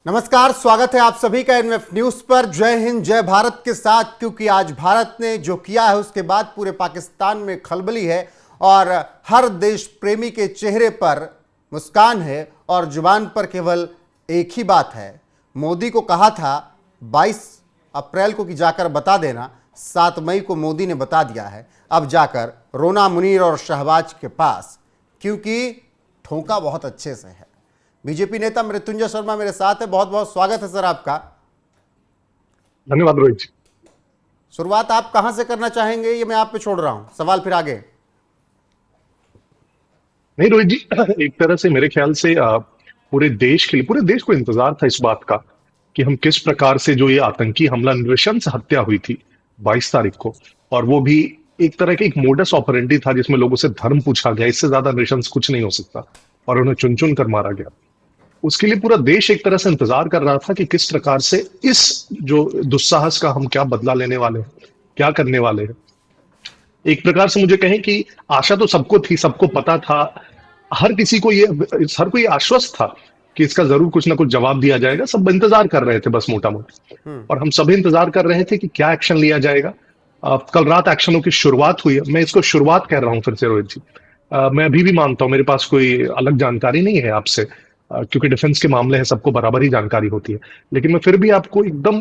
नमस्कार, स्वागत है आप सभी का एनएफ न्यूज पर। जय हिंद जय भारत के साथ, क्योंकि आज भारत ने जो किया है उसके बाद पूरे पाकिस्तान में खलबली है और हर देश प्रेमी के चेहरे पर मुस्कान है और जुबान पर केवल एक ही बात है। मोदी को कहा था 22 अप्रैल को कि जाकर बता देना, 7 मई को मोदी ने बता दिया है। अब जाकर रोना मुनीर और शहबाज के पास, क्योंकि ठोंका बहुत अच्छे से है। बीजेपी नेता मृत्युंजय शर्मा मेरे साथ है। बहुत बहुत स्वागत है सर आपका। धन्यवाद रोहित जी। शुरुआत आप कहां से करना चाहेंगे, ये मैं आप पे छोड़ रहा हूं, सवाल फिर आगे। नहीं रोहित जी, एक तरह से मेरे ख्याल से पूरे देश के लिए, पूरे देश को इंतजार था इस बात का कि हम किस प्रकार से जो ये आतंकी हमला, नृशंस हत्या हुई थी 22 तारीख को, और वो भी एक तरह के एक मोडस ऑपरेंडी था जिसमें लोगों से धर्म पूछा गया। इससे ज्यादा नृशंस कुछ नहीं हो सकता, और उन्हें चुन चुन कर मारा गया। उसके लिए पूरा देश एक तरह से इंतजार कर रहा था कि किस प्रकार से इस जो दुस्साहस का हम क्या बदला लेने वाले हैं, क्या करने वाले हैं। एक प्रकार से मुझे कहें कि आशा तो सबको थी, सबको पता था, हर किसी को ये, हर कोई आश्वस्त था कि इसका जरूर कुछ ना कुछ जवाब दिया जाएगा। सब इंतजार कर रहे थे बस मोटा मोटा, और हम सभी इंतजार कर रहे थे कि क्या एक्शन लिया जाएगा। कल रात एक्शनों की शुरुआत हुई है। मैं इसको शुरुआत कह रहा हूं फिर से रोहित जी। मैं अभी भी मानता हूं, मेरे पास कोई अलग जानकारी नहीं है आपसे, क्योंकि डिफेंस के मामले हैं, सबको बराबर ही जानकारी होती है। लेकिन मैं फिर भी आपको एकदम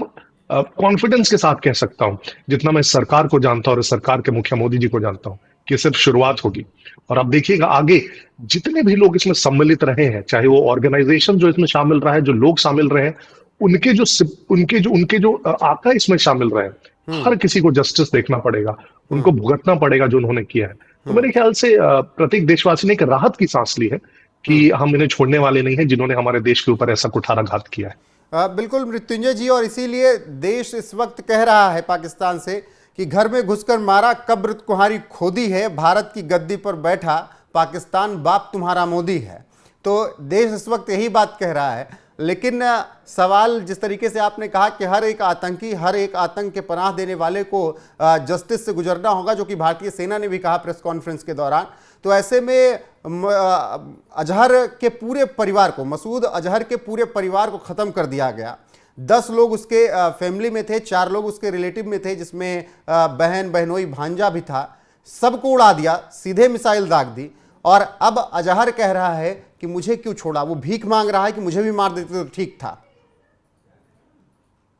कॉन्फिडेंस के साथ कह सकता हूं, जितना मैं सरकार को जानता हूं और सरकार के मुखिया मोदी जी को जानता हूं, कि सिर्फ शुरुआत होगी। और आप देखिएगा आगे जितने भी लोग इसमें सम्मिलित रहे हैं, चाहे वो ऑर्गेनाइजेशन जो इसमें शामिल रहा है, जो लोग शामिल रहे हैं, उनके जो आका इसमें शामिल रहे हैं, हर किसी को जस्टिस देखना पड़ेगा, उनको भुगतना पड़ेगा जो उन्होंने किया है। तो मेरे ख्याल से प्रत्येक देशवासी ने एक राहत की सांस ली है कि हम इन्हें छोड़ने वाले नहीं हैं, जिन्होंने हमारे देश के ऊपर ऐसा कुठाराघात किया है। बिल्कुल मृत्युंजय जी, और इसीलिए देश इस वक्त कह रहा है पाकिस्तान से कि घर में घुसकर मारा, कब्र तुम्हारी खोदी है, भारत की गद्दी पर बैठा पाकिस्तान बाप तुम्हारा मोदी है। तो देश इस वक्त यही बात कह रहा है। लेकिन सवाल जिस तरीके से आपने कहा कि हर एक आतंकी, हर एक आतंक के पनाह देने वाले को जस्टिस से गुजरना होगा, जो कि भारतीय सेना ने भी कहा प्रेस कॉन्फ्रेंस के दौरान, तो ऐसे में अजहर के पूरे परिवार को, मसूद अजहर के पूरे परिवार को ख़त्म कर दिया गया। 10 लोग उसके फैमिली में थे, 4 लोग उसके रिलेटिव में थे, जिसमें बहन, बहनोई, भांजा भी था। सबको उड़ा दिया, सीधे मिसाइल दाग दी। और अब अजहर कह रहा है कि मुझे क्यों छोड़ा, वो भीख मांग रहा है कि मुझे भी मार देते तो ठीक था।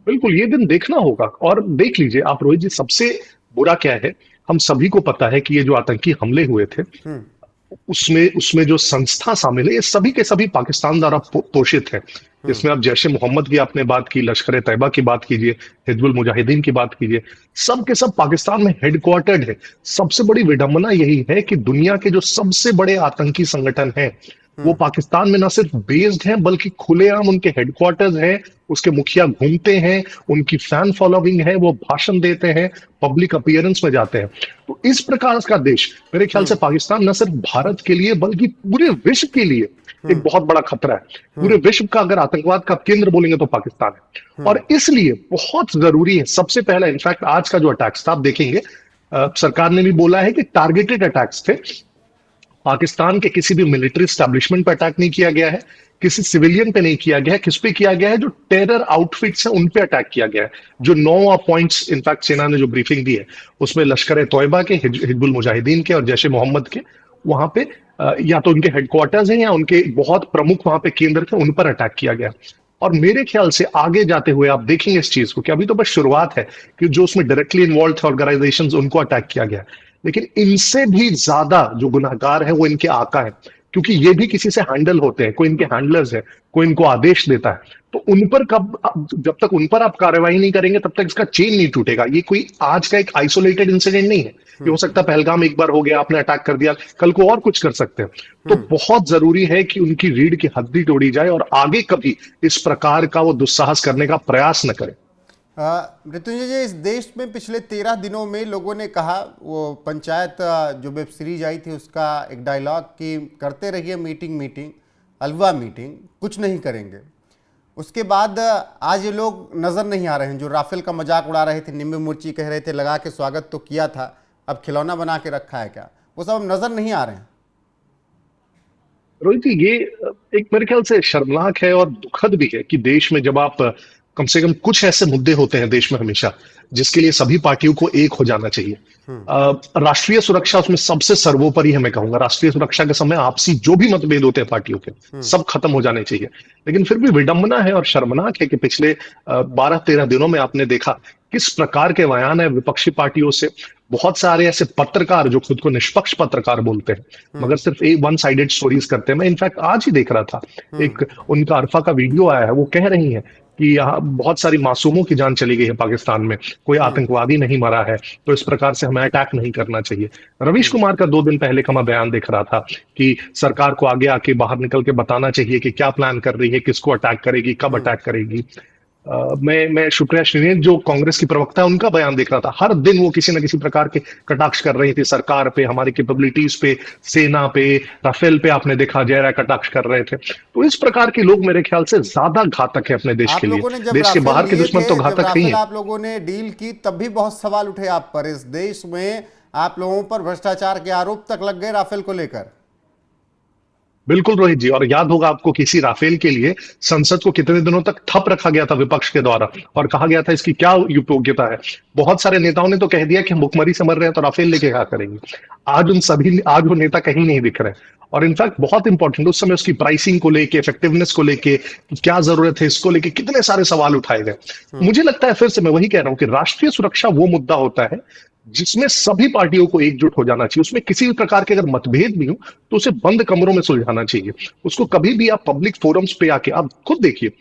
बिल्कुल, ये दिन देखना होगा। और देख लीजिए आप रोहित जी, सबसे बुरा क्या है, हम सभी को पता है कि ये जो आतंकी हमले हुए थे, उसमें उसमें जो संस्था शामिल है, ये सभी के सभी पाकिस्तान द्वारा पोषित है। इसमें आप जैश ए मोहम्मद की आपने बात की, लश्कर ए तैयबा की बात कीजिए, हिजबुल मुजाहिदीन की बात कीजिए, सब के सब पाकिस्तान में हेडक्वार्टर्ड है। सबसे बड़ी विडंबना यही है कि दुनिया के जो सबसे बड़े आतंकी संगठन हैं, वो पाकिस्तान में न सिर्फ बेस्ड हैं, बल्कि खुलेआम उनके हेडक्वार्टर्स हैं, उसके मुखिया घूमते हैं, उनकी फैन फॉलोइंग है, वो भाषण देते हैं, पब्लिक अपीयरेंस में जाते हैं। तो इस प्रकार का देश, मेरे ख्याल से पाकिस्तान न सिर्फ भारत के लिए बल्कि पूरे विश्व के लिए एक बहुत बड़ा खतरा है। पूरे विश्व का अगर आतंकवाद का केंद्र बोलेंगे तो पाकिस्तान है, और इसलिए बहुत जरूरी है। सबसे पहला, इनफैक्ट आज का जो अटैक्स था, आप देखेंगे सरकार ने भी बोला है कि टारगेटेड अटैक्स थे। पाकिस्तान के किसी भी मिलिट्री स्टैब्लिशमेंट पर अटैक नहीं किया गया है, किसी सिविलियन पे नहीं किया गया है। किस पे किया गया है? जो टेरर आउटफिट्स हैं उन पे अटैक किया गया है। जो 9 पॉइंट्स इनफैक्ट सेना ने जो ब्रीफिंग दी है, उसमें लश्कर ए तोयबा के, हिजबुल मुजाहिदीन के और जैश ए मोहम्मद के, वहां पे या तो उनके हेडक्वार्टर्स हैं या उनके बहुत प्रमुख वहां पे केंद्र थे, उन पर अटैक किया गया। और मेरे ख्याल से आगे जाते हुए आप देखेंगे इस चीज को, कि अभी तो बस शुरुआत है कि जो उसमें डायरेक्टली इन्वॉल्व थे ऑर्गेनाइजेशंस, उनको अटैक किया गया। लेकिन इनसे भी ज्यादा जो गुनाहगार है वो इनके आका है, क्योंकि ये भी किसी से हैंडल होते हैं, कोई इनके हैंडलर्स है, कोई इनको आदेश देता है। तो उन पर जब तक उन पर आप कार्रवाई नहीं करेंगे, तब तक इसका चेन नहीं टूटेगा। ये कोई आज का एक आइसोलेटेड इंसिडेंट नहीं है। ये हो सकता है पहलगाम एक बार हो गया, आपने अटैक कर दिया, कल को और कुछ कर सकते हैं। तो बहुत जरूरी है कि उनकी रीढ़ की हड्डी तोड़ी जाए और आगे कभी इस प्रकार का वो दुस्साहस करने का प्रयास न करें। मृत्युंजय जी, इस देश में पिछले 13 दिनों में लोगों ने कहा, वो पंचायत जो वेब सीरीज आई थी उसका एक डायलॉग कि करते रहिए मीटिंग मीटिंग, अलवा मीटिंग, कुछ नहीं करेंगे। उसके बाद आज ये लोग नज़र नहीं आ रहे हैं। जो राफेल का मजाक उड़ा रहे थे, नींबू मिर्ची कह रहे थे, लगा के स्वागत तो किया था, अब खिलौना बना के रखा है क्या, वो सब अब नज़र नहीं आ रहे हैं। रोहित जी, ये एक मेरे ख्याल से शर्मनाक है और दुखद भी है कि देश में जब आप कम से कम कुछ ऐसे मुद्दे होते हैं देश में हमेशा जिसके लिए सभी पार्टियों को एक हो जाना चाहिए। राष्ट्रीय सुरक्षा उसमें सबसे सर्वोपरि है। मैं कहूंगा राष्ट्रीय सुरक्षा के समय आपसी जो भी मतभेद होते हैं पार्टियों के सब खत्म हो जाने चाहिए। लेकिन फिर भी विडंबना है और शर्मनाक है कि पिछले 12-13 दिनों में आपने देखा किस प्रकार के बयान है विपक्षी पार्टियों से। बहुत सारे ऐसे पत्रकार जो खुद को निष्पक्ष पत्रकार बोलते हैं मगर सिर्फ एक वन साइडेड स्टोरीज करते हैं। मैं इनफैक्ट आज ही देख रहा था एक उनका अरफा का वीडियो आया है, वो कह रही हैं कि यहाँ बहुत सारी मासूमों की जान चली गई है पाकिस्तान में, कोई आतंकवादी नहीं मरा है, तो इस प्रकार से हमें अटैक नहीं करना चाहिए। रवीश कुमार का 2 दिन पहले का मैं बयान देख रहा था कि सरकार को आगे आके बाहर निकल के बताना चाहिए कि क्या प्लान कर रही है, किसको अटैक करेगी, कब अटैक करेगी। मैं सुप्रिया श्रीनेत जो कांग्रेस की प्रवक्ता है उनका बयान देख रहा था। हर दिन वो किसी न किसी प्रकार के कटाक्ष कर रही थी सरकार पे, हमारी कैपेबिलिटीज पे, सेना पे, राफेल पे। आपने देखा जयरा कटाक्ष कर रहे थे। तो इस प्रकार के लोग मेरे ख्याल से ज्यादा घातक है अपने देश आप के लिए। लोगों ने जब देश के राफेल बाहर के लिए दुश्मन थे, तो जब घातक नहीं राफेल है। आप लोगों ने डील की तब भी बहुत सवाल उठे आप पर। इस देश में आप लोगों पर भ्रष्टाचार के आरोप तक लग गए राफेल को लेकर। बिल्कुल रोहित जी, और याद होगा आपको किसी राफेल के लिए संसद को कितने दिनों तक ठप रखा गया था विपक्ष के द्वारा और कहा गया था इसकी क्या उपयोगिता है। बहुत सारे नेताओं ने तो कह दिया कि हम भुखमरी से मर रहे हैं तो राफेल लेके क्या करेंगे। आज वो नेता कहीं नहीं दिख रहे। और इनफैक्ट बहुत इंपॉर्टेंट उस समय उसकी प्राइसिंग को लेके, इफेक्टिवनेस को लेके, क्या जरूरत है इसको लेके कितने सारे सवाल उठाए गए। मुझे लगता है फिर से मैं वही कह रहा हूं कि राष्ट्रीय सुरक्षा वो मुद्दा होता है जिसमें सभी पार्टियों को एकजुट हो जाना चाहिए। उसमें किसी भी प्रकार के अगर मतभेद भी हो तो उसे बंद कमरों में सुलझाना चाहिए। उसको कभी भी आप पब्लिक फोरम्स पे आके आप खुद देखिए,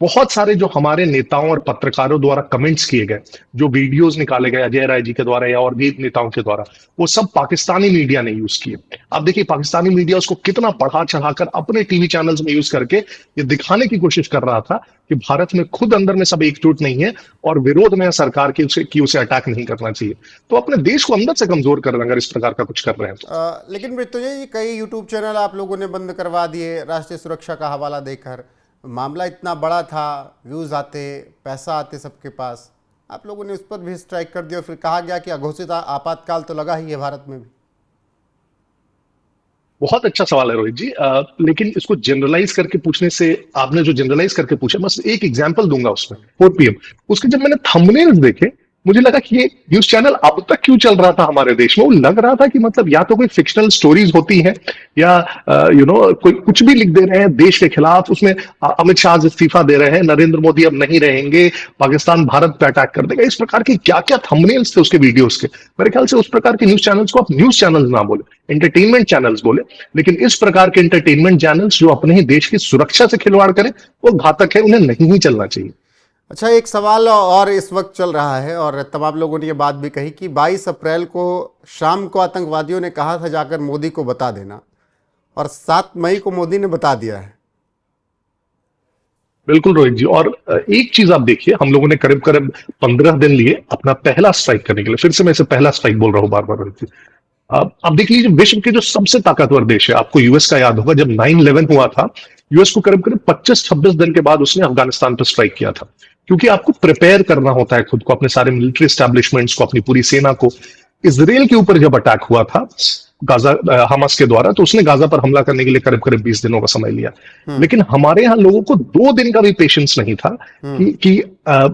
बहुत सारे जो हमारे नेताओं और पत्रकारों द्वारा कमेंट्स किए गए, जो वीडियोस निकाले गए अजय राय जी के द्वारा या और भी नेताओं के द्वारा, वो सब पाकिस्तानी मीडिया ने यूज किए। आप देखिए पाकिस्तानी मीडिया उसको कितना बढ़ा चढ़ाकर अपने टीवी चैनल्स में यूज करके ये दिखाने की कोशिश कर रहा था कि भारत में खुद अंदर में सब एकजुट नहीं है और विरोध में सरकार की उसे अटैक नहीं करना चाहिए। तो अपने देश को अंदर से कमजोर कर रहे हैं अगर इस प्रकार का कुछ कर रहे हैं। लेकिन मृत्युंजय जी, कई यूट्यूब चैनल आप लोगों ने बंद करवा दिए राष्ट्रीय सुरक्षा का हवाला देकर। मामला इतना बड़ा था, व्यूज आते, पैसा आते सबके पास, आप लोगों ने उस पर भी स्ट्राइक कर दिया और फिर कहा गया कि अघोषित आपातकाल तो लगा ही है भारत में भी। बहुत अच्छा सवाल है रोहित जी। लेकिन इसको जनरलाइज करके पूछने से, आपने जो जनरलाइज करके पूछा, बस एक एग्जांपल दूंगा उसमें 4 PM उसके जब मैंने थंबनेल्स देखे मुझे लगा कि ये न्यूज चैनल अब तक क्यों चल रहा था हमारे देश में। वो लग रहा था कि मतलब या तो कोई फिक्शनल स्टोरीज होती हैं या कोई कुछ भी लिख दे रहे हैं देश के खिलाफ। उसमें अमित शाह इस्तीफा दे रहे हैं, नरेंद्र मोदी अब नहीं रहेंगे, पाकिस्तान भारत पे अटैक कर देगा। इस प्रकार के क्या क्या थंबनेल्स थे उसके वीडियोस के। मेरे ख्याल से उस प्रकार के न्यूज चैनल्स को आप न्यूज चैनल्स ना बोले, एंटरटेनमेंट चैनल्स बोले। लेकिन इस प्रकार के एंटरटेनमेंट चैनल्स जो अपने ही देश की सुरक्षा से खिलवाड़ करें वो घातक है, उन्हें नहीं ही चलना चाहिए। अच्छा, एक सवाल और इस वक्त चल रहा है और तमाम लोगों ने ये बात भी कही कि 22 अप्रैल को शाम को आतंकवादियों ने कहा था जाकर मोदी को बता देना, और 7 मई को मोदी ने बता दिया है। बिल्कुल रोहित जी, और एक चीज आप देखिए, हम लोगों ने करीब करीब 15 दिन लिए अपना पहला स्ट्राइक करने के लिए। फिर से मैं इसे पहला स्ट्राइक बोल रहा हूं बार बार रोहित जी। अब देख लीजिए, विश्व के जो सबसे ताकतवर देश है, आपको यूएस का याद होगा, जब 9/11 हुआ था यूएस को करीब करीब 25-26 दिन के बाद उसने अफगानिस्तान पर स्ट्राइक किया था। क्योंकि आपको प्रिपेयर करना होता है खुद को, अपने सारे मिलिट्री एस्टैब्लिशमेंट्स को, अपनी पूरी सेना को। इसराइल के ऊपर जब अटैक हुआ था गाजा हमास के द्वारा, तो उसने गाजा पर हमला करने के लिए करीब करीब 20 दिनों का समय लिया। लेकिन हमारे यहाँ लोगों को 2 दिन का भी पेशेंस नहीं था कि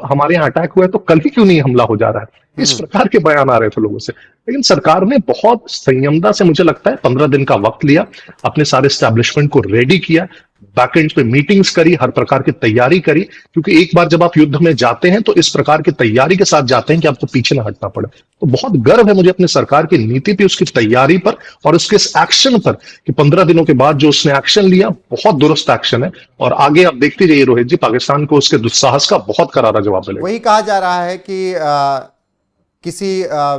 हमारे यहाँ अटैक हुआ है तो कल ही क्यों नहीं हमला हो जा रहा है। इस प्रकार के बयान आ रहे थे लोगों से। लेकिन सरकार ने बहुत संयमता से, मुझे लगता है 15 दिन का वक्त लिया, अपने सारे स्टैब्लिशमेंट को रेडी किया, बैकएंड पे मीटिंग्स करी, हर प्रकार की तैयारी करी। क्योंकि एक बार जब आप युद्ध में जाते हैं तो इस प्रकार की तैयारी के साथ जाते हैं कि आपको पीछे ना हटना पड़े। तो बहुत गर्व है मुझे अपने सरकार की नीति पे, उसकी तैयारी पर और उसके एक्शन पर कि 15 दिनों के बाद जो उसने एक्शन लिया, बहुत दुरुस्त एक्शन है। और आगे आप देखते जाइए रोहित जी, पाकिस्तान को उसके दुस्साहस का बहुत करारा जवाब मिलेगा। वही कहा जा रहा है कि किसी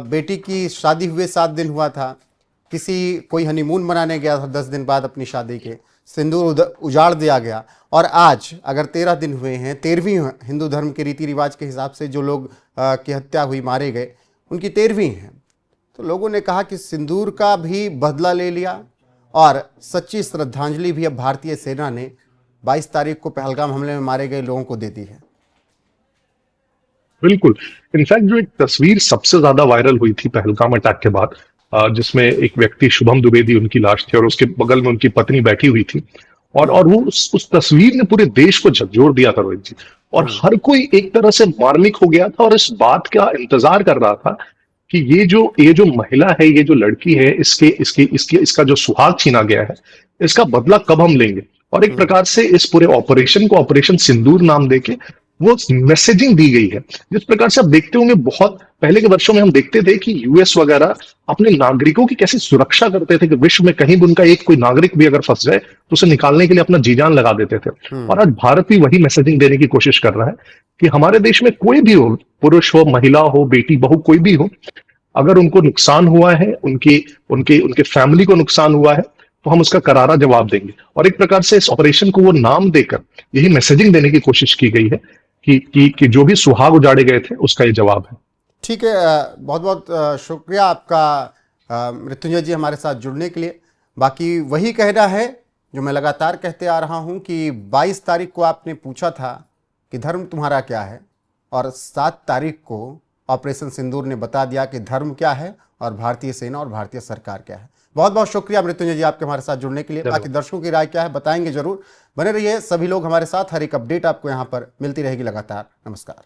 बेटी की शादी हुए 7 दिन हुआ था, कोई हनीमून मनाने गया था 10 दिन बाद अपनी शादी के, सिंदूर उजाड़ दिया गया। और आज अगर 13 दिन हुए हैं, 13वीं हिंदू धर्म के रीति रिवाज के हिसाब से जो लोग की हत्या हुई, मारे गए, उनकी 13वीं है। तो लोगों ने कहा कि सिंदूर का भी बदला ले लिया और सच्ची श्रद्धांजलि भी अब भारतीय सेना ने 22 तारीख को पहलगाम हमले में मारे गए लोगों को दे दी है। बिल्कुल। इनफैक्ट जो एक तस्वीर सबसे ज्यादा वायरल हुई थी पहलगाम अटैक के बाद, जिसमें एक व्यक्ति शुभम द्विवेदी उनकी लाश थी और उसके बगल में उनकी पत्नी बैठी हुई थी। और वो उस तस्वीर ने पूरे देश को झकझोर दिया था रोहित जी। और हर कोई एक तरह से मार्मिक हो गया था और इस बात का इंतजार कर रहा था कि ये जो महिला है, ये जो लड़की है, इसका जो सुहाग छीना गया है, इसका बदला कब हम लेंगे। और एक प्रकार से इस पूरे ऑपरेशन को ऑपरेशन सिंदूर नाम देके वो मैसेजिंग दी गई है। जिस प्रकार से आप देखते होंगे, बहुत पहले के वर्षों में हम देखते थे कि यूएस वगैरह अपने नागरिकों की कैसे सुरक्षा करते थे कि विश्व में कहीं भी उनका एक कोई नागरिक भी अगर फंस जाए तो उसे निकालने के लिए अपना जी जान लगा देते थे। और आज भारत भी वही मैसेजिंग देने की कोशिश कर रहा है कि हमारे देश में कोई भी हो, पुरुष हो, महिला हो, बेटी बहू, कोई भी हो, अगर उनको नुकसान हुआ है, उनके उनके उनके फैमिली को नुकसान हुआ है, तो हम उसका करारा जवाब देंगे। और एक प्रकार से इस ऑपरेशन को वो नाम देकर यही मैसेजिंग देने की कोशिश की गई है कि जो भी सुहाग उजाड़े गए थे उसका ये जवाब है। ठीक है, बहुत बहुत शुक्रिया आपका मृत्युंजय जी हमारे साथ जुड़ने के लिए। बाकी वही कहना है जो मैं लगातार कहते आ रहा हूं कि 22 तारीख को आपने पूछा था कि धर्म तुम्हारा क्या है, और 7 तारीख को ऑपरेशन सिंदूर ने बता दिया कि धर्म क्या है और भारतीय सेना और भारतीय सरकार क्या है। बहुत बहुत शुक्रिया मृत्युंजय जी आपके हमारे साथ जुड़ने के लिए। बाकी दर्शकों की राय क्या है बताएंगे जरूर। बने रहिए सभी लोग हमारे साथ, हर एक अपडेट आपको यहाँ पर मिलती रहेगी लगातार। नमस्कार।